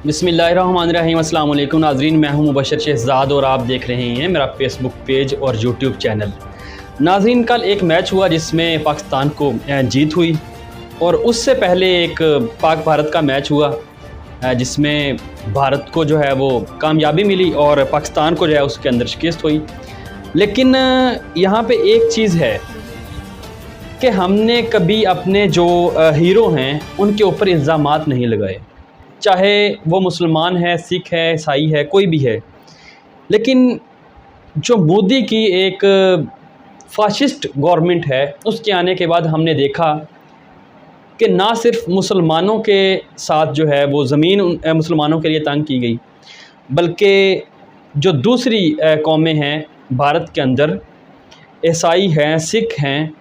बिस्मिल्लाहिर्रहमानिर्रहीम। अस्सलाम वालेकुम नाज़रीन, मैं हूं मुबशर शहज़ाद और आप देख रहे हैं मेरा फेसबुक पेज और यूट्यूब चैनल। नाज़रीन, कल एक मैच हुआ जिसमें पाकिस्तान को जीत हुई और उससे पहले एक पाक भारत का मैच हुआ जिसमें भारत को जो है वो कामयाबी मिली और पाकिस्तान को जो है उसके अंदर शिकस्त हुई। लेकिन यहाँ पे एक चीज़ है कि हमने कभी अपने जो हीरो हैं उनके ऊपर इल्ज़ामात नहीं लगाए, चाहे वो मुसलमान है, सिख है, ईसाई है, कोई भी है। लेकिन जो मोदी की एक फाशिस्ट गवर्नमेंट है उसके आने के बाद हमने देखा कि ना सिर्फ मुसलमानों के साथ जो है वो ज़मीन मुसलमानों के लिए तंग की गई, बल्कि जो दूसरी कौमें हैं भारत के अंदर, ईसाई हैं, सिख हैं,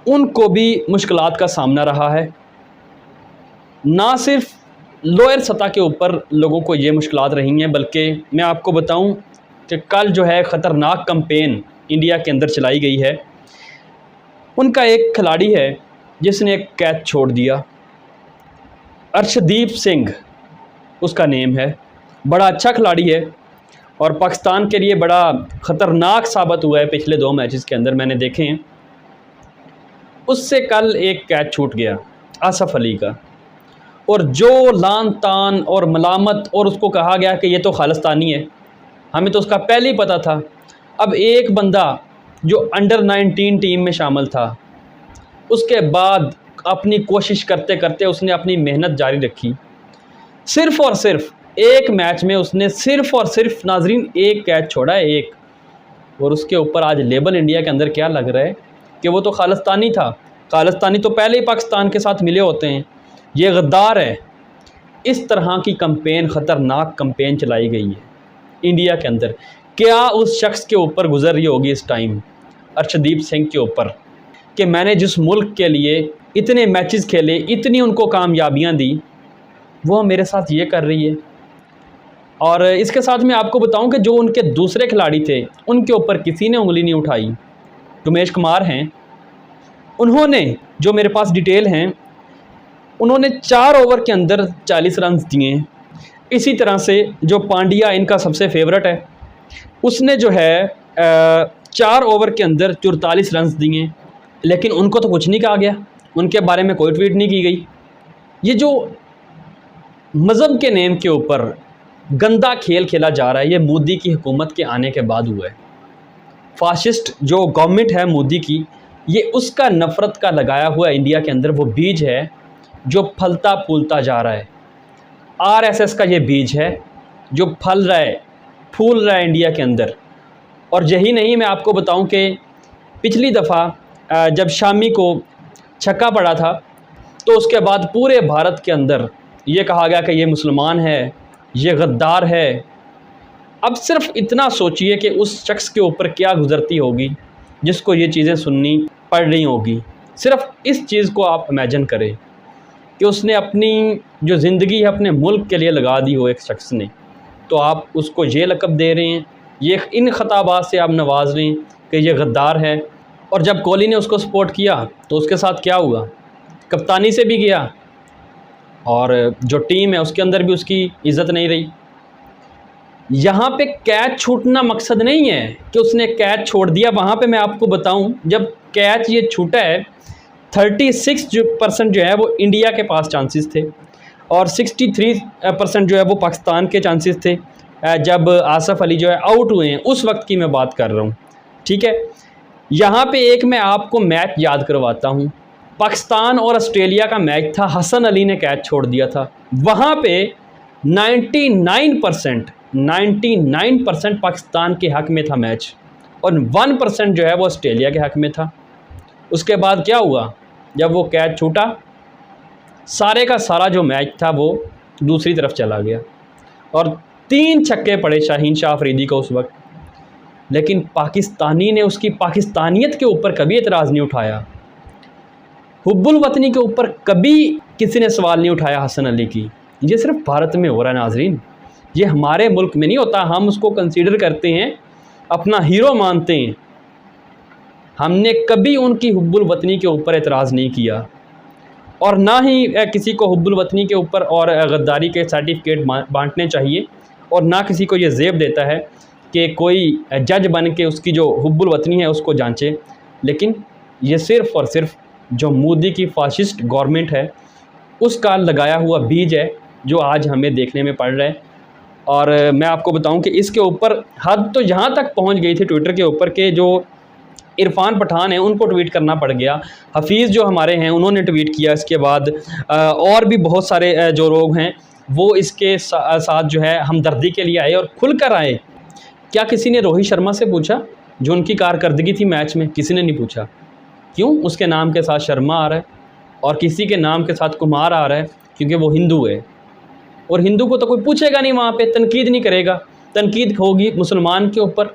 उनको भी मुश्किलात का सामना रहा है। ना सिर्फ लोअर सतह के ऊपर लोगों को ये मुश्किलात रही हैं, बल्कि मैं आपको बताऊं कि कल जो है ख़तरनाक कैंपेन इंडिया के अंदर चलाई गई है। उनका एक खिलाड़ी है जिसने एक कैच छोड़ दिया, अर्शदीप सिंह उसका नेम है। बड़ा अच्छा खिलाड़ी है और पाकिस्तान के लिए बड़ा ख़तरनाक साबित हुआ है। पिछले 2 मैचेस के अंदर मैंने देखे हैं, उससे कल एक कैच छूट गया आसफ़ अली का, और जो लान तान और मलामत, और उसको कहा गया कि ये तो खालिस्तानी है। हमें तो उसका पहले ही पता था। अब एक बंदा जो अंडर 19 टीम में शामिल था, उसके बाद अपनी कोशिश करते करते उसने अपनी मेहनत जारी रखी। सिर्फ़ और सिर्फ एक मैच में उसने सिर्फ़ और सिर्फ नाजरीन एक कैच छोड़ा है, एक, और उसके ऊपर आज लेबल इंडिया के अंदर क्या लग रहा है कि वो तो खालिस्तानी था। खालिस्तानी तो पहले ही पाकिस्तान के साथ मिले होते हैं, ये गद्दार है। इस तरह की कैंपेन, ख़तरनाक कैंपेन चलाई गई है इंडिया के अंदर। क्या उस शख्स के ऊपर गुजर रही होगी इस टाइम, अर्शदीप सिंह के ऊपर, कि मैंने जिस मुल्क के लिए इतने मैचेस खेले, इतनी उनको कामयाबियां दी, वो मेरे साथ ये कर रही है। और इसके साथ मैं आपको बताऊं कि जो उनके दूसरे खिलाड़ी थे उनके ऊपर किसी ने उंगली नहीं उठाई। उमेश कुमार हैं, उन्होंने, जो मेरे पास डिटेल हैं, उन्होंने 4 ओवर के अंदर 40 रन दिए। इसी तरह से जो पांड्या इनका सबसे फेवरेट है, उसने जो है 4 ओवर के अंदर 44 रन दिए, लेकिन उनको तो कुछ नहीं कहा गया, उनके बारे में कोई ट्वीट नहीं की गई। ये जो मज़हब के नेम के ऊपर गंदा खेल खेला जा रहा है, ये मोदी की हुकूमत के आने के बाद हुआ है। फाशिस्ट जो गवर्नमेंट है मोदी की, ये उसका नफ़रत का लगाया हुआ इंडिया के अंदर वो बीज है जो फलता फूलता जा रहा है। आरएसएस का ये बीज है जो फल रहा है, फूल रहा है इंडिया के अंदर। और यही नहीं, मैं आपको बताऊं कि पिछली दफ़ा जब शामी को छक्का पड़ा था तो उसके बाद पूरे भारत के अंदर ये कहा गया कि ये मुसलमान है, ये गद्दार है। अब सिर्फ इतना सोचिए कि उस शख्स के ऊपर क्या गुजरती होगी जिसको ये चीज़ें सुननी पड़ रही होगी। सिर्फ इस चीज़ को आप इमेजिन करें कि उसने अपनी जो ज़िंदगी है अपने मुल्क के लिए लगा दी हो एक शख्स ने, तो आप उसको ये लक़ब दे रहे हैं, ये इन ख़ताबात से आप नवाज रहे हैं कि ये गद्दार है। और जब कोहली ने उसको सपोर्ट किया तो उसके साथ क्या हुआ, कप्तानी से भी गया और जो टीम है उसके अंदर भी उसकी इज़्ज़त नहीं रही। यहाँ पे कैच छूटना मकसद नहीं है कि उसने कैच छोड़ दिया। वहाँ पे मैं आपको बताऊँ, जब कैच ये छूटा है 36% जो है वो इंडिया के पास चांसेस थे और 63% जो है वो पाकिस्तान के चांसेस थे जब आसफ़ अली जो है आउट हुए हैं, उस वक्त की मैं बात कर रहा हूँ। ठीक है, यहाँ पे एक मैं आपको मैच याद करवाता हूँ। पाकिस्तान और ऑस्ट्रेलिया का मैच था, हसन अली ने कैच छोड़ दिया था। वहाँ पे 99% पाकिस्तान के हक़ में था मैच और 1% जो है वो ऑस्ट्रेलिया के हक़ में था। उसके बाद क्या हुआ, जब वो कैच छूटा, सारे का सारा जो मैच था वो दूसरी तरफ चला गया और 3 छक्के पड़े शाहीन शाह अफरीदी को उस वक्त। लेकिन पाकिस्तानी ने उसकी पाकिस्तानियत के ऊपर कभी एतराज़ नहीं उठाया, हुब्बुल वतनी के ऊपर कभी किसी ने सवाल नहीं उठाया हसन अली की। ये सिर्फ भारत में हो रहा है नाजरीन, ये हमारे मुल्क में नहीं होता। हम उसको कंसीडर करते हैं, अपना हीरो मानते हैं। हमने कभी उनकी हुब्बुल वतनी के ऊपर एतराज़ नहीं किया। और ना ही किसी को हुब्बुल वतनी के ऊपर और गद्दारी के सर्टिफिकेट बांटने चाहिए, और ना किसी को ये ज़ेब देता है कि कोई जज बन के उसकी जो हुब्बुल वतनी है उसको जांचे। लेकिन ये सिर्फ़ और सिर्फ जो मोदी की फ़ाशिस्ट गवर्नमेंट है उसका लगाया हुआ बीज है जो आज हमें देखने में पड़ रहा है। और मैं आपको बताऊं कि इसके ऊपर हद तो यहाँ तक पहुँच गई थी ट्विटर के ऊपर कि जो इरफान पठान है उनको ट्वीट करना पड़ गया, हफीज़ जो हमारे हैं उन्होंने ट्वीट किया, इसके बाद और भी बहुत सारे जो लोग हैं वो इसके साथ जो है हमदर्दी के लिए आए और खुल कर आए। क्या किसी ने रोहित शर्मा से पूछा जो उनकी कारकर्दगी थी मैच में? किसी ने नहीं पूछा। क्यों? उसके नाम के साथ शर्मा आ रहा है और किसी के नाम के साथ कुमार आ रहा है, क्योंकि वो हिंदू है। और हिंदू को तो कोई पूछेगा नहीं, वहाँ पे तनकीद नहीं करेगा। तनकीद होगी मुसलमान के ऊपर,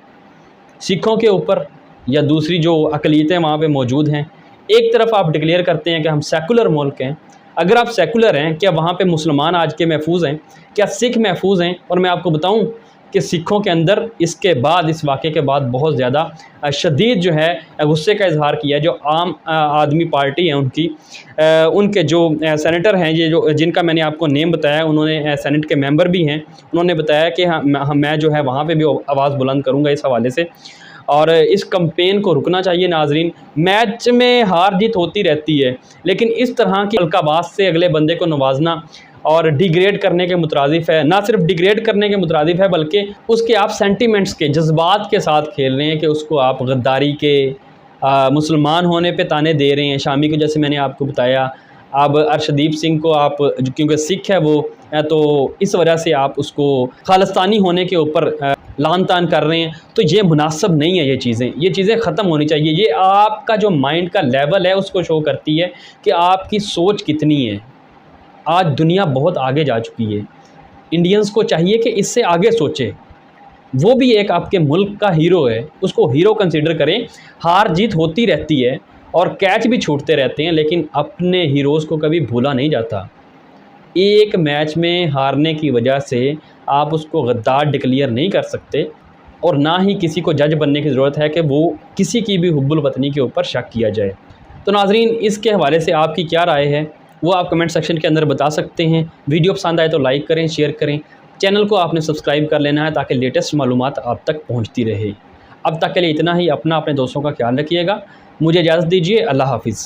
सिखों के ऊपर, या दूसरी जो अक़लियतें वहाँ पे मौजूद हैं। एक तरफ आप डिक्लेयर करते हैं कि हम सेकुलर मुल्क हैं। अगर आप सेकुलर हैं, क्या वहाँ पे मुसलमान आज के महफूज हैं? क्या सिख महफूज हैं? और मैं आपको बताऊँ कि सिखों के अंदर इसके बाद, इस वाक़े के बाद बहुत ज़्यादा शदीद जो है गुस्से का इजहार किया। जो आम आदमी पार्टी है उनकी, उनके जो सेनेटर हैं, ये जो जिनका मैंने आपको नेम बताया, उन्होंने सेनेट के मेंबर भी हैं, उन्होंने बताया कि मैं जो है वहाँ पे भी आवाज़ बुलंद करूँगा इस हवाले से। और इस कैंपेन को रुकना चाहिए। नाजरीन, मैच में हार जीत होती रहती है, लेकिन इस तरह की हल्काबाज से अगले बंदे को नवाजना और डिग्रेड करने के मुतरादिफ़ है। ना सिर्फ डिग्रेड करने के मुतरादिफ़ है, बल्कि उसके आप सेंटिमेंट्स के, जज्बात के साथ खेल रहे हैं कि उसको आप गद्दारी के, मुसलमान होने पे ताने दे रहे हैं। शामी को जैसे मैंने आपको बताया, अब अर्शदीप सिंह को आप, क्योंकि सिख है वो, तो इस वजह से आप उसको खालिस्तानी होने के ऊपर लान तान कर रहे हैं। तो ये मुनासिब नहीं है। ये चीज़ें ख़त्म होनी चाहिए। ये आपका जो माइंड का लेवल है उसको शो करती है कि आपकी सोच कितनी है। आज दुनिया बहुत आगे जा चुकी है। इंडियंस को चाहिए कि इससे आगे सोचे। वो भी एक आपके मुल्क का हीरो है, उसको हीरो कंसीडर करें। हार जीत होती रहती है और कैच भी छूटते रहते हैं, लेकिन अपने हीरोज़ को कभी भूला नहीं जाता। एक मैच में हारने की वजह से आप उसको गद्दार डिक्लेयर नहीं कर सकते, और ना ही किसी को जज बनने की ज़रूरत है कि वो किसी की भी हुब्बुल वतनी के ऊपर शक किया जाए। तो नाज़रीन, इसके हवाले से आपकी क्या राय है वो आप कमेंट सेक्शन के अंदर बता सकते हैं। वीडियो पसंद आए तो लाइक करें, शेयर करें। चैनल को आपने सब्सक्राइब कर लेना है ताकि लेटेस्ट मालूमात आप तक पहुँचती रहे। अब तक के लिए इतना ही। अपने दोस्तों का ख्याल रखिएगा। मुझे इजाज़त दीजिए। अल्लाह हाफिज़।